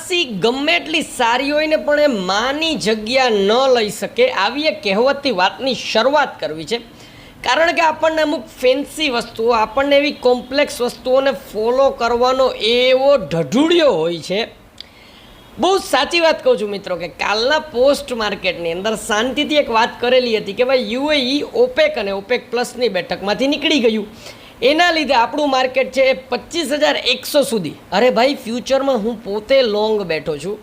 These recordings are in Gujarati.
માસી ગમે એટલી સારી હોય ને પણ એ માની જગ્યા ન લઈ શકે, આવી એક કહેવતથી વાતની શરૂઆત કરવી છે. કારણ કે આપણને અમુક ફેન્સી વસ્તુઓ, આપણને એવી કોમ્પ્લેક્સ વસ્તુઓને ફોલો કરવાનો એવો ઢઢુડિયો હોય છે. બહુ સાચી વાત કહું છું મિત્રો, કે કાલના પોસ્ટ માર્કેટની અંદર શાંતિથી એક વાત કરેલી હતી કે ભાઈ યુએઈ ઓપેક અને ઓપેક પ્લસની બેઠકમાંથી નીકળી ગયું, એના લીધે આપણું માર્કેટ છે એ 25,100 સુધી. અરે ભાઈ, ફ્યુચરમાં હું પોતે લોંગ બેઠો છું,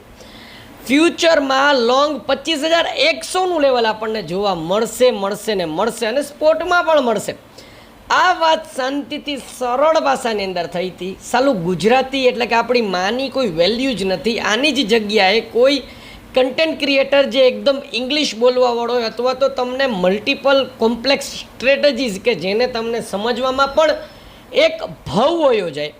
ફ્યુચરમાં લોંગ 25,100નું લેવલ આપણને જોવા મળશે ને મળશે, અને સ્પોટમાં પણ મળશે. આ વાત શાંતિથી સરળ ભાષાની અંદર થઈ હતી. સાલું ગુજરાતી એટલે કે આપણી માની કોઈ વેલ્યુ જ નથી. આની જ જગ્યાએ કોઈ કન્ટેન્ટ ક્રિએટર જે એકદમ ઇંગ્લિશ બોલવાવાળો હોય, અથવા તો તમને મલ્ટિપલ કોમ્પ્લેક્સ સ્ટ્રેટેજીસ કે જેને તમને સમજવામાં પણ એક ભાવ હોયો જાય,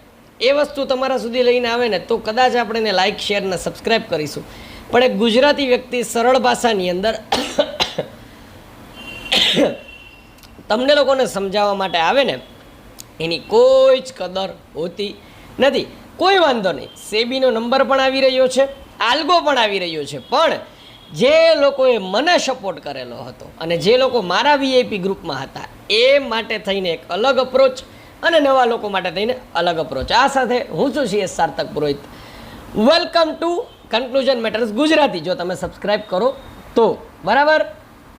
એ વસ્તુ તમારા સુધી લઈને આવે ને તો કદાચ આપણે એને લાઇક, શેર ને સબસ્ક્રાઈબ કરીશું. પણ એક ગુજરાતી વ્યક્તિ સરળ ભાષાની અંદર તમને લોકોને સમજાવવા માટે આવે ને, એની કોઈ જ કદર હોતી નથી. કોઈ વાંધો નહીં, સેબીનો નંબર પણ આવી રહ્યો છે, આલ્ગો પણ આવી રહ્યો છે, પણ જે લોકોએ મને સપોર્ટ કરેલો હતો અને જે લોકો મારા વીઆઈપી ગ્રુપમાં હતા, એ માટે થઈને એક અલગ અપ્રોચ, અને નવા લોકો માટે થઈને અલગ અપ્રોચ. આ સાથે હું છું CS Sarthak Purohit. Welcome to conclusion matters Gujarati. જો તમે સબસ્ક્રાઈબ કરો તો બરાબર.